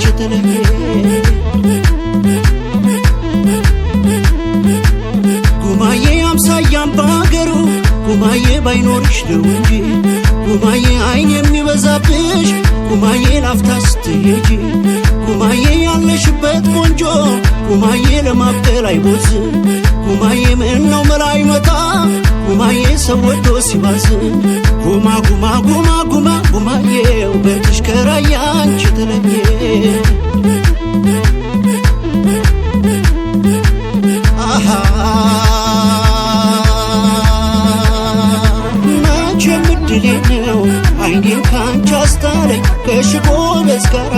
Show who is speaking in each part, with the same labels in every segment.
Speaker 1: አንቺ ተለየ ጉማዬ አምሳያም ባገሩ ጉማዬ ባይኖርሽ ነው እንጂ ጉማዬ አይን የሚበዛብሽ ጉማዬ ላፍታ ስትሄጂ ጉማዬ ያለሽበት ቆንጆ ጉማዬ ለማብቀል አይቦዝ ጉማዬ ምነው መላ አይመጣ ጉማዬ ሰው ወዶ ሲባዝ ጉማ ጉማ ጉማ ጉማ ጉማዬ ውበትሽ ከራያ አንቺ ተለየ አሃ መቼም እድሌ ነው አይኔን ካንቺ አስታለኝ ከሽጎበዝ ጋራ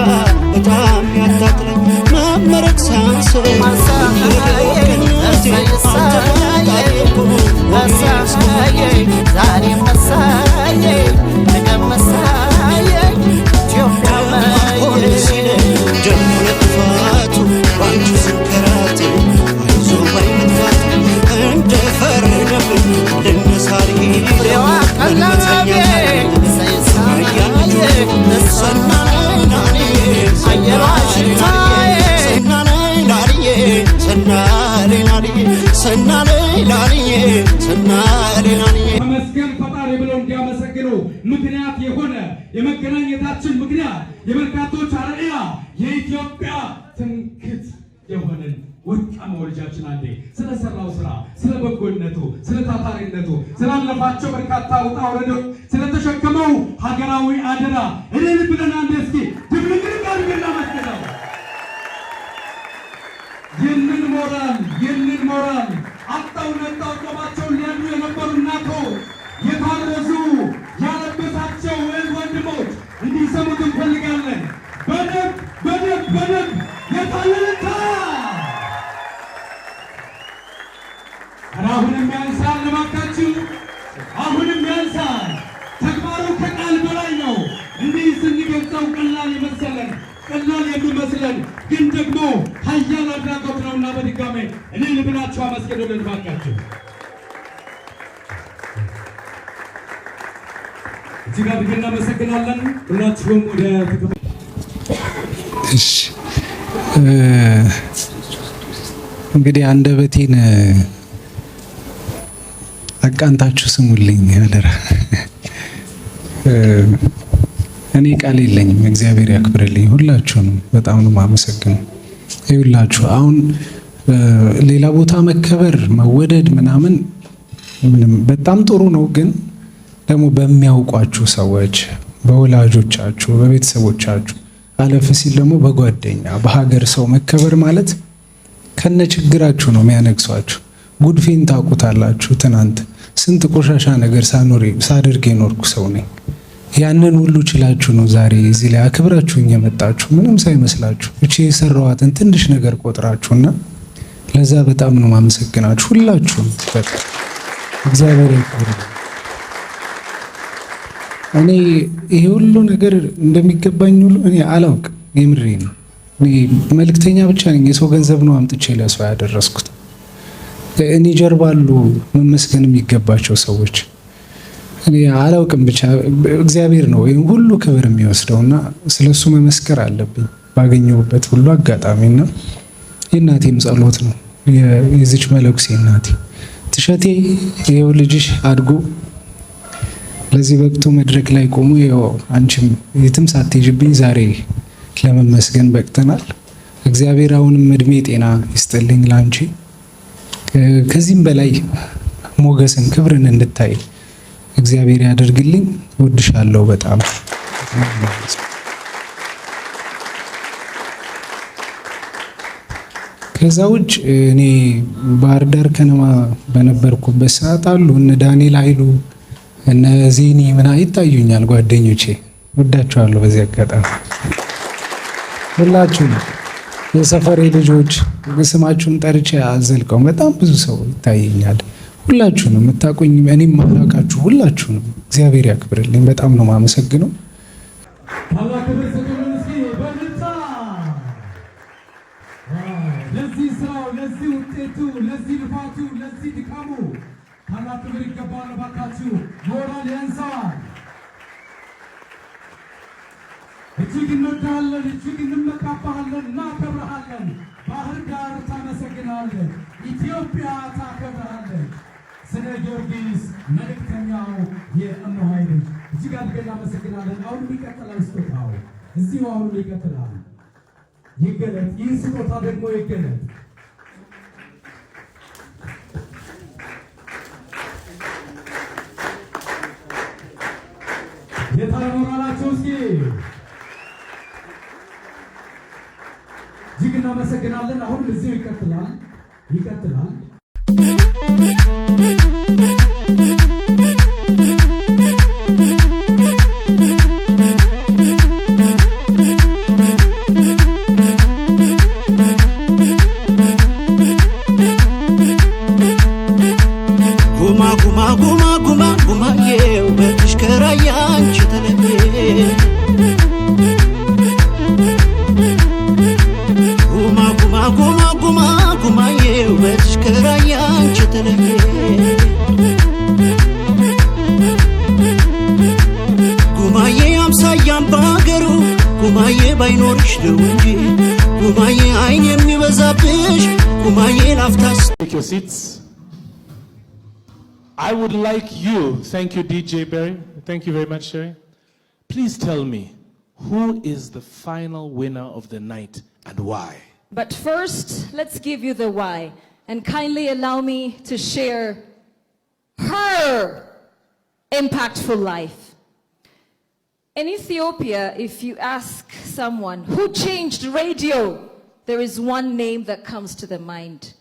Speaker 1: በጣም ያታጥለኝ መመረቅ ሳንሰኝ
Speaker 2: ዛሬ መሳዬ ነገ መሳዬ
Speaker 1: ደሞ ለጥፋቱ ባንቺ ስንከራት አይዞ ባይመጥፋት እንደ ፈረደብን ልነሳሪ
Speaker 3: ተመስገን ፈጣሪ ብለው እንዲያመሰግኑ ምክንያት የሆነ የመገናኘታችን ምክንያት የበርካቶች አርአያ የኢትዮጵያ ትምክህት የሆነን ወርቃማ ልጃችን አንዴ ስለሰራው ስራ ስለ በጎነቱ ስለ ታታሪነቱ ስላለፋቸው በርካታ ውጣ ውረዶች ስለተሸከመው ሀገራዊ አደራ እልል ብለን አንዴ እስኪ ድብልቅልቅ አድርገን እናመስግነው። ይህንን ሞራል አጣው ነጣው ቆማቸውን ሊያድሩ የነበሩ እናቶ የታረዙ ያለበሳቸው ወንድሞች እንዲሰሙት እንፈልጋለን። በደብ የታለለታ አሁንም ያንሳል ለማካችሁ አሁንም ያንሳል። ተግባሩ ከቃል በላይ ነው። እንዲህ ስንገልጸው ቀላል የሚመስለን ግን ደግሞ ኃያል አድራጎት ነውና በድጋሜ እኔ ልብላችሁ አመስግኑልን ባካችሁ። እዚህ ጋር ብቻ እናመሰግናለን። ሁላችሁም ወደ
Speaker 4: እሺ እንግዲህ አንደበቴን አቃንታችሁ ስሙልኝ አደራ። እኔ ቃል የለኝም። እግዚአብሔር ያክብርልኝ። ሁላችሁንም በጣም ነው የማመሰግነው። ይኸውላችሁ አሁን ሌላ ቦታ መከበር መወደድ ምናምን ምንም በጣም ጥሩ ነው፣ ግን ደግሞ በሚያውቋችሁ ሰዎች፣ በወላጆቻችሁ፣ በቤተሰቦቻችሁ አለፍ ሲል ደግሞ በጓደኛ በሀገር ሰው መከበር ማለት ከነ ችግራችሁ ነው የሚያነግሷችሁ። ጉድፌን ታውቁታላችሁ። ትናንት ስንት ቆሻሻ ነገር ሳደርግ የኖርኩ ሰው ነኝ። ያንን ሁሉ ችላችሁ ነው ዛሬ እዚህ ላይ አክብራችሁኝ የመጣችሁ ምንም ሳይመስላችሁ እቺ የሰራዋትን ትንሽ ነገር ቆጥራችሁና ለዛ በጣም ነው ማመሰግናችሁ ሁላችሁም። በቃ እግዚአብሔር ይክበር። እኔ ይሄ ሁሉ ነገር እንደሚገባኝ ሁሉ እኔ አላውቅም። የምሬ ነው። እኔ መልእክተኛ ብቻ ነኝ። የሰው ገንዘብ ነው አምጥቼ ለሰው ያደረስኩት። እኔ ጀርባሉ መመስገን የሚገባቸው ሰዎች እኔ አላውቅም። ብቻ እግዚአብሔር ነው ይሄን ሁሉ ክብር የሚወስደውና ስለሱ መመስከር አለብኝ ባገኘሁበት ሁሉ አጋጣሚና የእናቴም ጸሎት ነው የዚች መለኩሴ እናቴ ትሸቴ ይሄው ልጅሽ አድጎ ለዚህ በቅቶ መድረክ ላይ ቆሞ ይሄው አንቺም የትም ሳትሄጂብኝ ዛሬ ለመመስገን በቅተናል። እግዚአብሔር አሁንም እድሜ ጤና ይስጥልኝ ላንቺ ከዚህም በላይ ሞገስን ክብርን እንድታይ እግዚአብሔር ያደርግልኝ። እወድሻለሁ በጣም። ከዛ ውጭ እኔ ባህር ዳር ከነማ በነበርኩበት ሰዓት አሉ እነ ዳንኤል ኃይሉ እነ ዜኒ ምና ይታዩኛል ጓደኞቼ። እወዳቸዋለሁ በዚህ አጋጣሚ ሁላችሁም የሰፈሬ ልጆች ስማችሁን ጠርቼ አዘልቀው በጣም ብዙ ሰው ይታየኛል። ሁላችሁንም የምታውቁኝ እኔም ማላውቃችሁ ሁላችሁንም እግዚአብሔር ያክብርልኝ። በጣም ነው የማመሰግነው።
Speaker 3: ለዚህ ስራው፣ ለዚህ ውጤቱ፣ ለዚህ ልፋቱ፣ ለዚህ ድካሙ ታላቅ ክብር ይገባል። እባካችሁ ሞራል ያንሳዋል። እጅግ እንወዳለን፣ እጅግ እንመካለን። እንመካባሃለን እናከብርሃለን ባህር ዳር ታመሰግናለህ ኢትዮጵያ ታከብርሃለህ ስለ ጊዮርጊስ መልእክተኛው የእምሆይ ልጅ እጅግ አድርገን እናመሰግናለን አሁን ይቀጥላል ስጦታው እዚሁ አሁን ይቀጥላል ይገለጥ ይህ ስጦታ ደግሞ ይገለጥ የታሞራላችሁ እስኪ እጅግ እናመሰግናለን አሁን እዚሁ ይቀጥላል
Speaker 5: Take your seats. I would like you, thank you DJ Barry, thank you very much Sherry. Please tell me, who is the final winner of the night and why?
Speaker 6: But first, let's give you the why and kindly allow me to share her impactful life. In Ethiopia, if you ask someone who changed radio, there is one name that comes to the mind.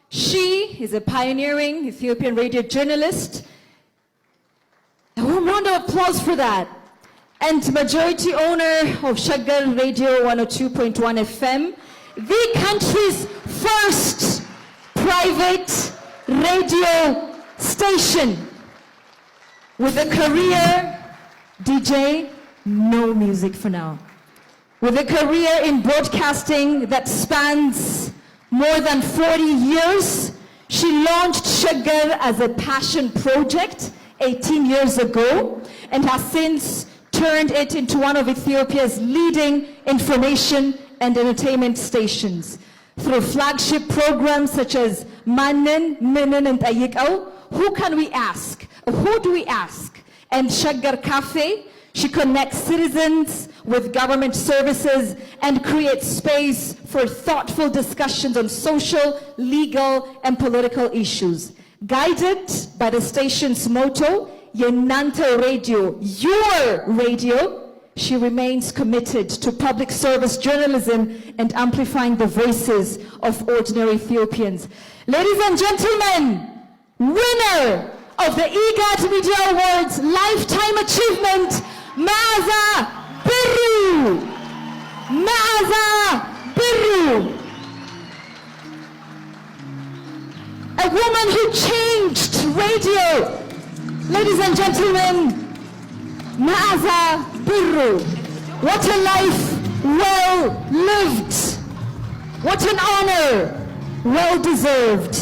Speaker 6: She is a pioneering Ethiopian radio journalist. A warm round of applause for that. And majority owner of Shaggar Radio 102.1 FM, the country's first private radio station. With a career, DJ, no music for now. With a career in broadcasting that spans more than 40 years, she launched Shaggar as a passion project 18 years ago and has since turned it into one of Ethiopia's leading information and entertainment stations. Through flagship programs such as Mannen, Minen and Tayikau, who can we ask? Who do we ask? And Shaggar Cafe, she connects citizens with government services and creates space for thoughtful discussions on social, legal, and political issues. Guided by the station's motto, Yenanta Radio, your radio, she remains committed to public service journalism and amplifying the voices of ordinary Ethiopians. Ladies and gentlemen, winner of the EGAT Media Awards Lifetime Achievement, Maaza Birru! Maaza Birru! A woman who changed radio. Ladies and gentlemen, Maaza Birru. What a life well lived. What an honor well deserved.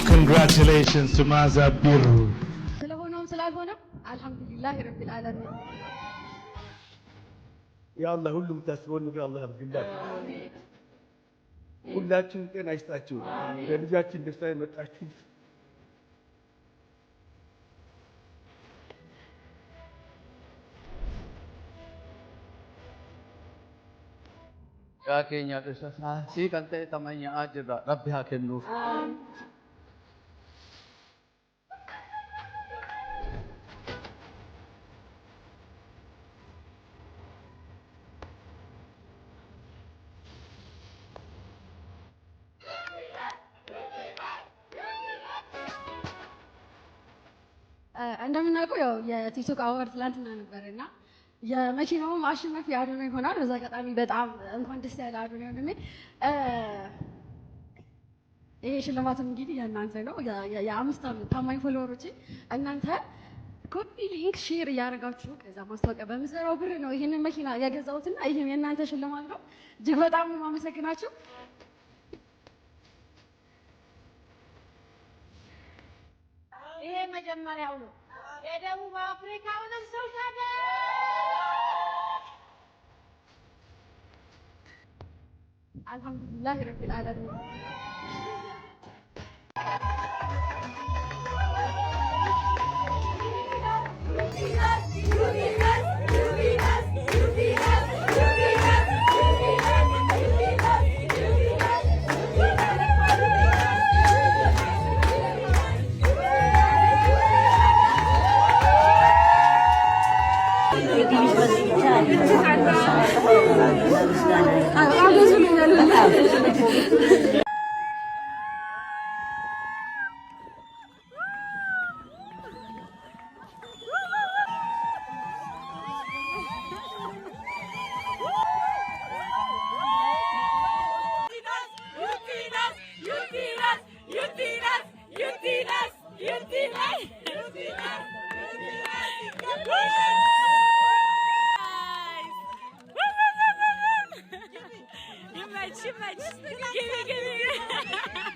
Speaker 5: Congratulations to Maaza Birru.
Speaker 7: Alhamdulillah Rabbil Alamin.
Speaker 8: Ya Allah ሁሉም ታስቦን ነው አላህ ያርግላችሁ ሁላችን ጤና ይስጣችሁ ለልጃችን ደስታ የመጣችሁ
Speaker 9: ያ ከኛ ደስታ ሲቀንተ ተመኛ አጅራ ረቢ ሀከኑ
Speaker 7: እንደምናውቀው ያው የቲክቶክ አዋርድ ትላንትና ነበርና የመኪናው ማሽነፍ ያድነው ይሆናል በዛ አጋጣሚ በጣም እንኳን ደስ ያለ አድነው ወንድሜ ይሄ ሽልማትም እንግዲህ የእናንተ ነው የአምስት ዓመት ታማኝ ፎሎወሮች እናንተ ኮፒ ሊንክ ሼር ያደርጋችሁ ከዛ ማስታወቂያ በመሰራው ብር ነው ይሄንን መኪና ያገዛሁትና ይሄም የእናንተ ሽልማት ነው እጅግ በጣም ነው ማመሰግናችሁ ይሄ መጀመሪያው ነው። የደቡብ አፍሪካውንም ሰው ታደ አልሐምዱሊላህ ረቢል ዓለሚን
Speaker 10: Too much. Give me.